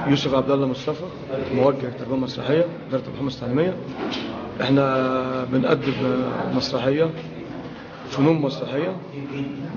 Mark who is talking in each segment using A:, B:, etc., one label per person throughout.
A: يوسف عبد الله مصطفى، موجه تربيه مسرحيه اداره البحوث التعليميه. احنا بنقدم مسرحيه، فنون مسرحيه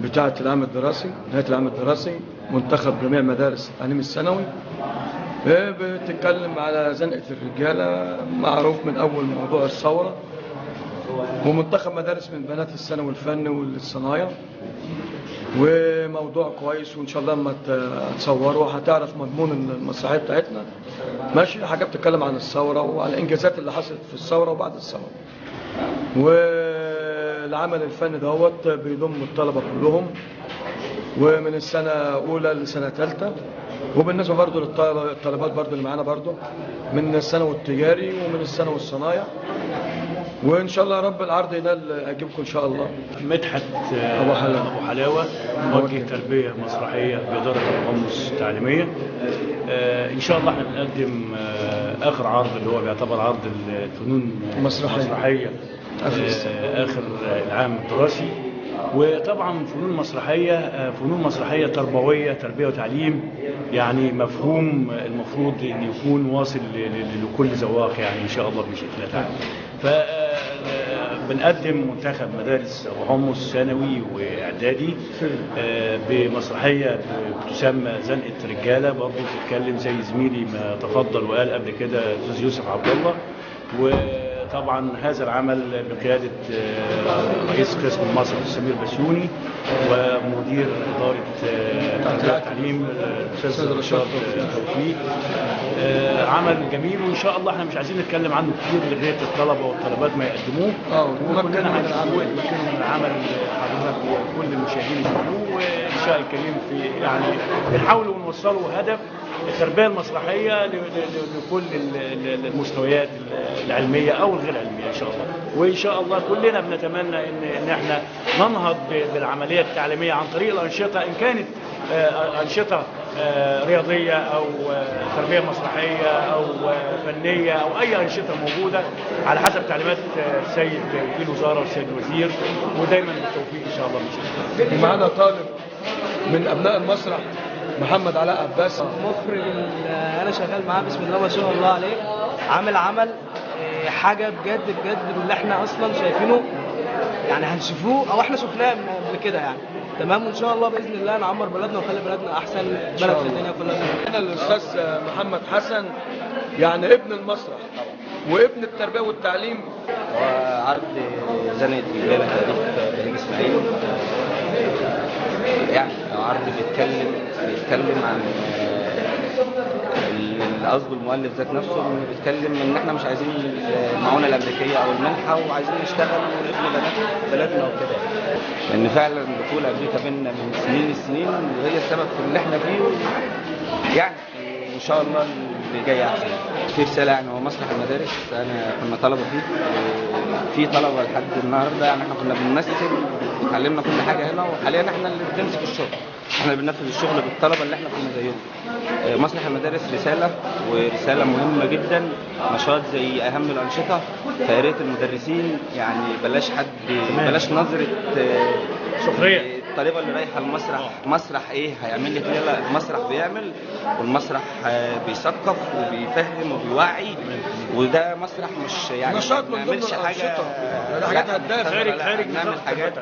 A: بتاعه العام الدراسي، نهايه العام الدراسي، منتخب جميع مدارس التعليم الثانوي. بتتكلم على زنقه الرجاله، معروف من اول موضوع الثوره، ومنتخب مدارس من بنات الثانوي الفني والصنايع. وموضوع كويس، وان شاء الله لما تصوروا هتعرف مضمون المسرحيه بتاعتنا. ماشي، حاجه بتتكلم عن الثوره وعن الانجازات اللي حصلت في الثوره وبعد الثوره. والعمل الفني دوت بيضم الطلبه كلهم، ومن السنه اولى لسنه ثالثه. وبالنسبه برضو للطالبات برضو اللي معانا برضو من الثانوي التجاري ومن الثانوي الصنايع. وان شاء الله رب العرض ينال اجيبكم ان شاء الله.
B: مدحت ابو حلاوه، موجه تربيه مسرحيه باداره البحوث التعليميه. ان شاء الله احنا بنقدم اخر عرض اللي هو بيعتبر عرض الفنون المسرحيه اخر العام الدراسي. وطبعا فنون مسرحيه تربويه، تربيه وتعليم، يعني مفهوم المفروض ان يكون واصل لكل ذواق يعني ان شاء الله بشكل الله تعالى. بنقدم منتخب مدارس ابو حمص ثانوي واعدادي بمسرحيه تسمى زنقه رجاله، برضه بتتكلم زي زميلي ما تفضل وقال قبل كده الاستاذ يوسف عبد الله. وطبعا هذا العمل بقياده رئيس قسم المسرح سمير بسيوني، ومدير اداره التعليم الاستاذ رشاد توفيق. عمل جميل، وان شاء الله احنا مش عايزين نتكلم عنه كتير لغايه الطلبه والطالبات ما يقدموه. وكلنا هنشوفه العمل حضرتك وكل المشاهدين يشوفوه. وان شاء الكريم في يعني بنحاول ونوصله هدف التربيه المسرحيه لكل المستويات العلميه او الغير علميه ان شاء الله. وان شاء الله كلنا بنتمنى ان احنا ننهض بالعمليه التعليميه عن طريق الانشطه، ان كانت انشطه رياضيه او تربيه مسرحيه او فنيه او اي انشطه موجوده على حسب تعليمات السيد وكيل الوزاره والسيد الوزير، ودايما بالتوفيق ان شاء الله باذن الله.
A: ومعنا طالب من ابناء المسرح محمد علاء عباس،
C: مخرج انا شغال معاه بسم الله ما شاء الله عليه. عمل حاجه بجد بجد اللي احنا اصلا شايفينه يعني هنشوفوه او احنا شفناه قبل كده يعني. تمام، وان شاء الله باذن الله نعمر بلدنا ونخلي بلدنا احسن بلد في الدنيا كلها.
A: انا الاستاذ محمد حسن يعني ابن المسرح وابن التربيه والتعليم.
D: وعرض زنقه رجاله تاريخ بهيج اسماعيل، يعني عرض بيتكلم عن قصد المؤلف ذات نفسه، انه بيتكلم ان احنا مش عايزين المعونه الامريكيه او المنحه وعايزين نشتغل ونبني بلدنا وكده. لان فعلا دخول امريكا بينا من سنين السنين وهي السبب في اللي احنا فيه، يعني ان شاء الله اللي جاي احسن. في رساله يعني، هو مسرح المدارس انا كنا طلبه فيه، في طلبه لحد النهارده، يعني احنا كنا بنمثل وتعلمنا كل حاجه هنا، وحاليا احنا اللي بنمسك الشغل، احنا اللي بننفذ الشغل بالطلبه اللي احنا كنا زيهم. مسرح المدارس رساله، ورساله مهمه جدا، نشاط زي اهم الانشطه. فيا ريت المدرسين يعني بلاش نظره
B: سخريه
D: الطالبه اللي رايحه المسرح. مسرح ايه هيعمل لي كده؟ لا، المسرح بيعمل، والمسرح بيثقف وبيفهم وبيوعي، وده مسرح مش يعني
A: نشاط
D: ما نعملش حاجه
A: حاجات هدافه،
B: خارج
D: نعمل حاجات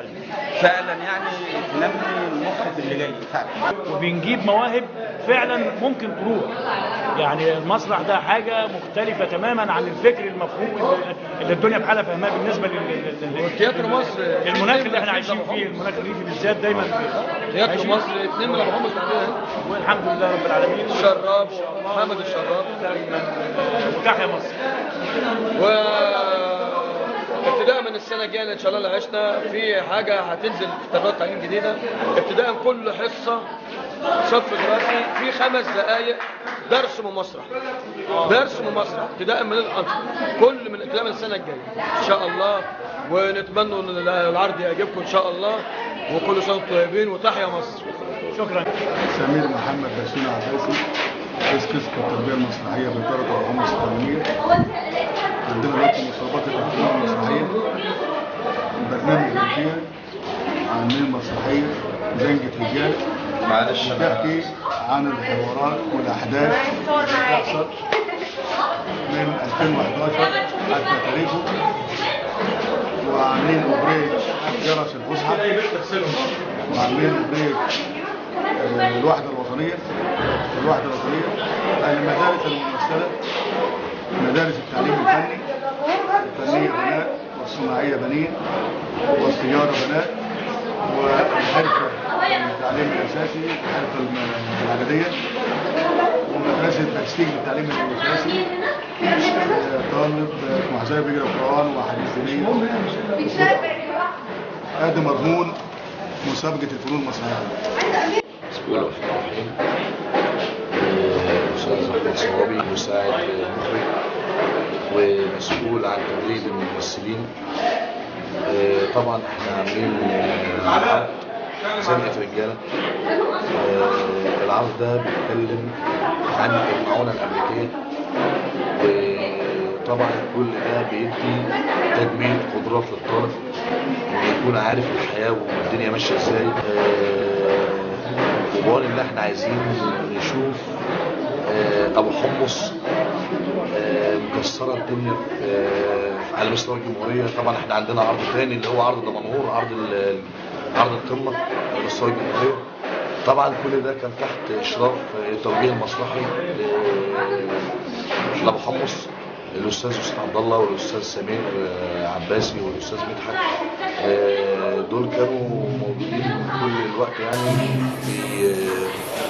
D: فعلا يعني تنمي المخرج اللي جاي فعلا،
B: وبنجيب مواهب فعلا ممكن تروح. يعني المسرح ده حاجه مختلفه تماما عن الفكر المفهوم اللي الدنيا بحالها فاهماه بالنسبه
A: تياترو مصر،
B: المناخ اللي احنا عايشين فيه، المناخ الريفي بالذات دايما
A: تياترو مصر 2 من ابو حمص عندنا،
B: والحمد لله رب العالمين.
A: الشراب محمد الشراب
B: وتحيا مصر.
A: ابتداء من السنه الجايه ان شاء الله اللي عشنا في حاجه هتنزل في تربيه تعليم جديده. ابتداء كل حصه صف دراسي في 5 دقائق درس ومسرح، درس ومسرح ابتداء من كل من ابتداء من السنه الجايه ان شاء الله. ونتمنى ان العرض يعجبكم ان شاء الله، وكل سنه وانتم طيبين، وتحيا مصر.
B: شكرا.
E: سمير محمد بسيوني عباسي، رئيس قسم التربيه المسرحيه باداره البحوث التعليميه. عندنا دلوقتي مسابقات الافلام المسرحيه، برنامج فيها عاملين مسرحيه زنقه رجال بتحكي عن الحوارات والاحداث اللي بتحصل من 2011 حتى تاريخه، وعاملين اوبريت جرس الفسحه، وعاملين اوبريت الوحده الوطنيه، المدارس الممثله، مدارس التعليم الفنيه بنات، والصناعيه بنين، والتجاره بنات، والحرفه التعليم الاساسي، الحرفه العدديه، ومدرسه تكستيل التعليم الاساسي، طالب محزاب بيقرا قران وحديث دينيه. ادي مضمون مسابقه الفنون المسرحيه.
F: بسم الله الرحمن الرحيم. أستاذ أحمد صوابي مساعد مخرج ومسؤول عن تدريب الممثلين. طبعا احنا عاملين عرض زنقة رجالة. العرض ده بيتكلم عن المعونة الأمريكية، وطبعا كل ده بيدي تنمية قدرات للطالب انه يكون عارف الحياة والدنيا ماشية ازاي. وبقول ان احنا عايزين نشوف ابو حمص مكسره الدنيا على مستوى الجمهوريه. طبعا احنا عندنا عرض تاني اللي هو عرض دمنهور، عرض القمه على مستوى الجمهوريه. طبعا كل ده كان تحت اشراف التوجيه المسرحي لابو حمص، الاستاذ يوسف عبد الله والاستاذ سمير عباسي والاستاذ مدحت. دول كانوا موجودين كل الوقت، يعني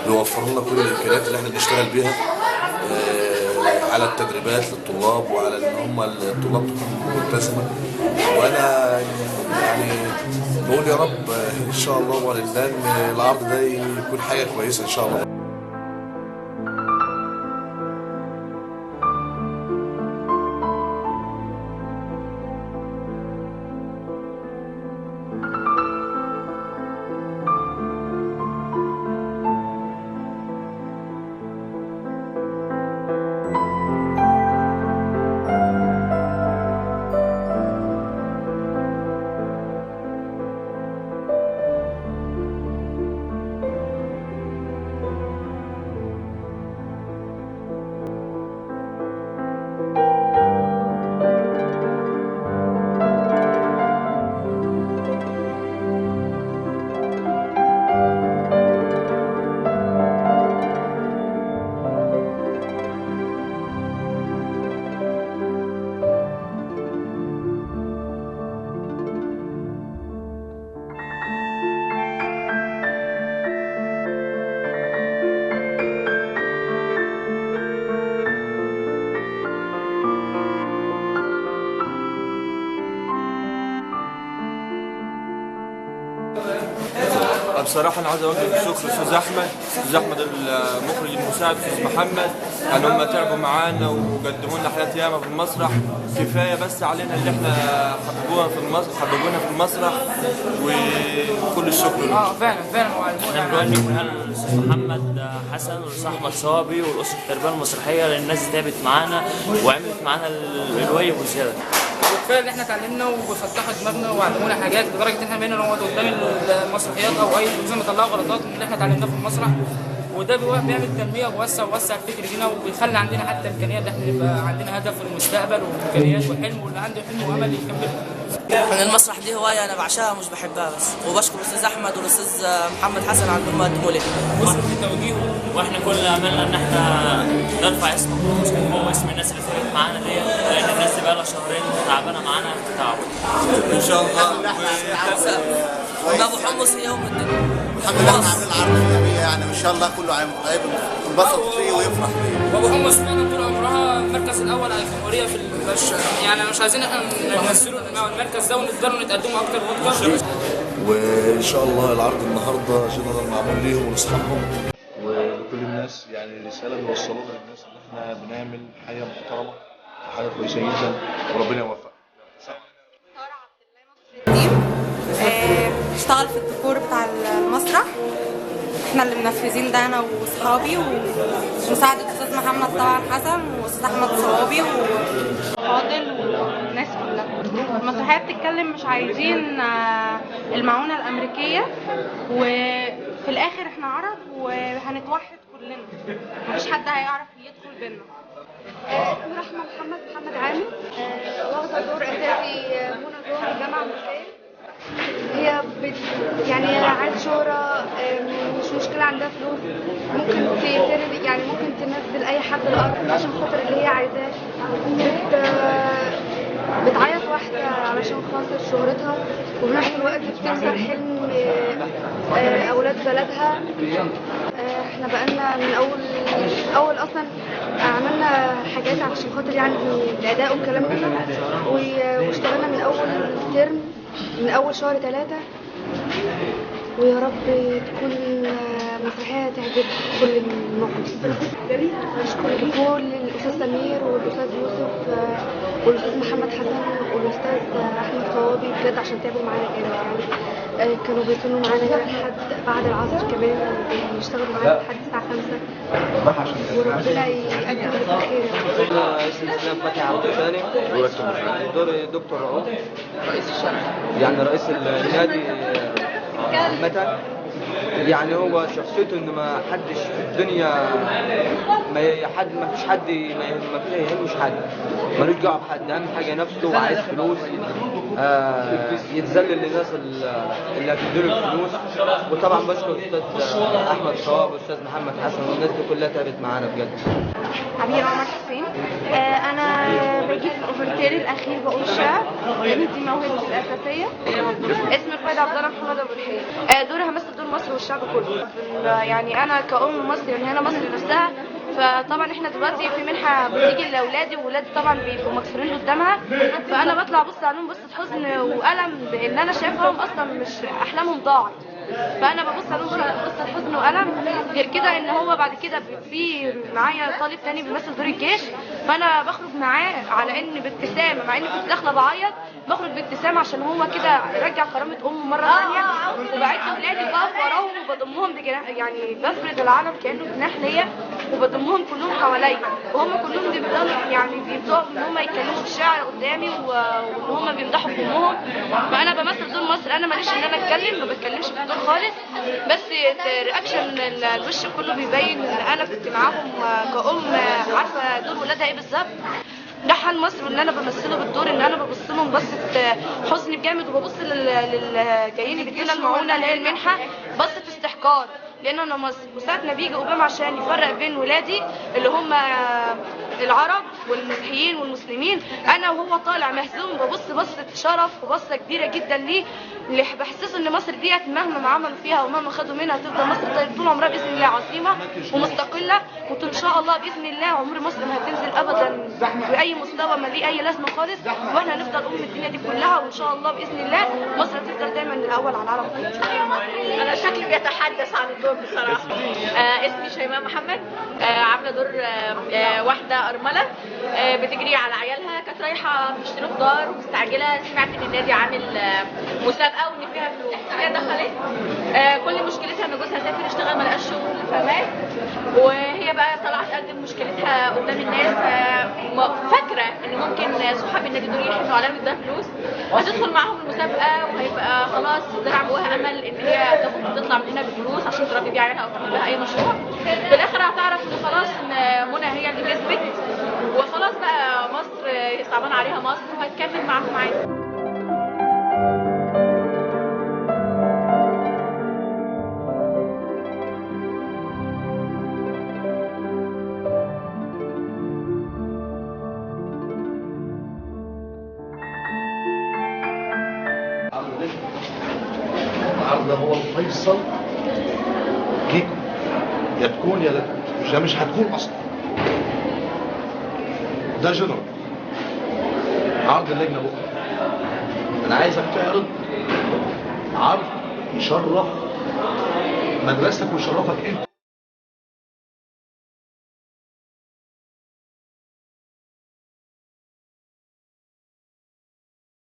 F: بيوفروا لنا كل الامكانيات اللي احنا بنشتغل بيها على التدريبات للطلاب، وعلى ان هم الطلاب تكون ملتزمه. وانا يعني بقول يا رب ان شاء الله ولله ان العرض ده يكون حاجه كويسه ان شاء الله.
G: بصراحة أنا عايز أوجه الشكر لأستاذ أحمد المخرج المساعد أستاذ محمد، إن هم تعبوا معانا وقدموا لنا حاجات ياما في المسرح. كفاية بس علينا اللي إحنا حببونا في المسرح، وكل الشكر لهم.
H: فعلا
I: احنا بنوجه للاستاذ محمد حسن والاستاذ احمد صوابي والاسره التربيه المسرحيه، لان الناس تعبت معانا وعملت معانا الواجب وزياده.
H: وكفايه ان احنا اتعلمنا وفتحوا دماغنا وعلمونا حاجات لدرجه ان احنا بقينا نقعد قدام المسرحيات او اي تلفزيون نطلعوا غلطات من اللي احنا اتعلمناه في المسرح، وده بيعمل تنميه ووسع الفكر لينا، وبيخلي عندنا حتى امكانيات ان احنا يبقى عندنا هدف في المستقبل وامكانيات وحلم، واللي عنده حلم وامل يكمله.
J: من المسرح دي هوايه انا بعشقها مش بحبها بس، وبشكر الاستاذ احمد والاستاذ محمد حسن على اللي هم قدموا لي.
I: وصل في توجيهه، واحنا كل املنا ان احنا نرفع اسم هو اسم الناس اللي فرقت معانا ديت، لان الناس دي بقى لها شهرين تعبانه معانا في تعب.
G: ان شاء الله.
J: ابو حمص يوم الدنيا.
K: الحمد لله احنا عاملين عرض ايجابيه، يعني ان شاء الله كله هينبسط فيه ويفرح فيه.
H: وابو حمص فعلا طول عمرها المركز الاول على الجمهوريه في يعني مش عايزين احنا نمثلوا المركز ده ونقدروا نتقدموا اكتر واكتر.
F: وان شاء الله العرض النهارده جنرال معمول ليهم ولاصحابهم ولكل الناس، يعني رساله بيوصلوها للناس ان احنا بنعمل حاجه محترمه وحاجه كويسه جدا، وربنا يوفقنا.
L: بشتغل في الديكور بتاع المسرح، احنا اللي منفذين ده انا واصحابي ومساعدة الاستاذ محمد طبعا حسن واستاذ احمد صوابي وفاضل والناس كلها. المسرحية بتتكلم مش عايزين المعونة الامريكية، في الاخر احنا عرب وهنتوحد كلنا، مفيش حد هيعرف يدخل بينا.
M: اسمي رحمة محمد عامر، واخدة دور أساسي منى جوه الجامعة المصرية. هي يعني عايزة شهرة، مش مشكلة عندها فلوس، ممكن تقترب يعني ممكن تنزل أي حد الأرض عشان خاطر اللي هي عايزاه. بتعيط واحدة علشان خاطر شهرتها، وفي نفس الوقت بتكسر حلم أولاد بلدها. احنا بقالنا من أول أصلا عملنا حاجات علشان خاطر يعني الأداء والكلام ده، واشتغلنا من أول ترم من أول شهر 3، ويا رب تكون مسرحية تعجب كل النقد. أشكر كل الأستاذ سمير والأستاذ يوسف والأستاذ محمد حسن والأستاذ أحمد صوابي بجد عشان تعبوا معانا جامد يعني. كانوا بيصلوا معانا لحد بعد العصر كمان، بيشتغلوا معانا لحد الساعة 5، وربنا يقدم لكم خير.
N: أنا اسمي إسلام فتحي عبد الثاني، دور دكتور رؤوف رئيس الشركة، يعني رئيس النادي عامة. يعني هو شخصيته إنه ما حدش في الدنيا ما فيش حد ما يهمش حد، ملوش دعوة بحد، أهم حاجة نفسه وعايز فلوس، يتذلل للناس اللي هتديله الفلوس. وطبعا بشكر الأستاذ أحمد صواب والأستاذ محمد حسن والناس دي كلها تعبت معانا بجد.
M: عبير عمر حسين، أنا بجيب في الأوفرتير الأخير بقول شعر، لأن دي موهبتي الأساسية. اسمي فايدة عبد الله محمد أبو الحي، دوري همثل دور مصر والشعب كله. يعني أنا كأم مصر، يعني هنا مصر نفسها، فطبعا احنا دلوقتي في منحه بتيجي لاولادي، وولادي طبعا بيبقوا مكسورين قدامها، فانا بطلع ابص عليهم بصه حزن والم، بان انا شايفهم اصلا مش احلامهم ضاعت، فانا ببص عليهم بصه حزن والم. غير كده ان هو بعد كده في معايا طالب تاني بيمثل دور الجيش، فانا بخرج معاه على ان بابتسامه، مع اني كنت داخله بعيط، بخرج بابتسامه عشان هو كده رجع كرامه امه مره ثانيه. وبعت اولادي بقف وراهم وبضمهم بجناح، يعني بفرد العالم كانه جناح ليا، وبضمهم كلهم حواليا، وهم كلهم بيبداوا ان هم يتكلموا الشعر قدامي، وان هم بيمدحوا في امهم. فانا بمثل دور مصر، انا ماليش ان انا اتكلم، ما بتكلمش في الدور خالص، بس رياكشن الوش كله بيبين ان انا كنت معاهم كأم عارفه دور ولادها ايه بالظبط. ده حال مصر، واللي انا بمثله بالدور ان انا ببص لهم بصه حزن جامد، وببص للجايين بيدينا المعونه اللي هي المنحه بصه استحقار، لان انا مصر. وساعه ما بيجي اوباما عشان يفرق بين ولادي اللي هم العرب والمسيحيين والمسلمين، انا وهو طالع مهزوم ببص بصه شرف وبصه كبيره جدا ليه، اللي بحسسه ان مصر ديت مهما عملوا فيها ومهما خدوا منها تفضل مصر طول عمرها باذن الله عظيمه ومستقله، وان شاء الله باذن الله عمر مصر ما هتنزل ابدا باي مستوى ما ليه اي لازمه خالص، واحنا هنفضل الدنيا دي كلها، وان شاء الله باذن الله مصر هتفضل دايما الاول على العالم كله.
O: انا شكلي بيتحدث عن الدور بصراحه. اسمي شيماء محمد، عامله دور واحده ارمله بتجري على عيالها، كانت رايحه تشتري خضار ومستعجله، سمعت ان النادي عامل مسابقه وان فيها فلوس، هي دخلت كل مشكلتها ان جوزها سافر يشتغل ما لقاش شغل، فمات، وهي بقى طلعت تقدم مشكلتها قدام الناس، فاكره ان ممكن صحاب النادي دول يحنوا عليها ويدوها فلوس، هتدخل معاهم المسابقه وهيبقى خلاص زرع جواها امل ان هي تطلع من هنا بفلوس عشان تربي بيها عيالها او تعمل لها اي مشروع. في الاخر هتعرف ان خلاص ان منى هي اللي كسبت، وخلاص بقى مصر صعبان عليها مصر، وهتكمل معاهم عادي.
F: العرض هو الفيصل ليكم، يا تكون يا لا، مش هتكون اصلا. ده جنرال عرض اللجنه بكره، انا عايزك تعرض عرض يشرف مدرستك ويشرفك انت،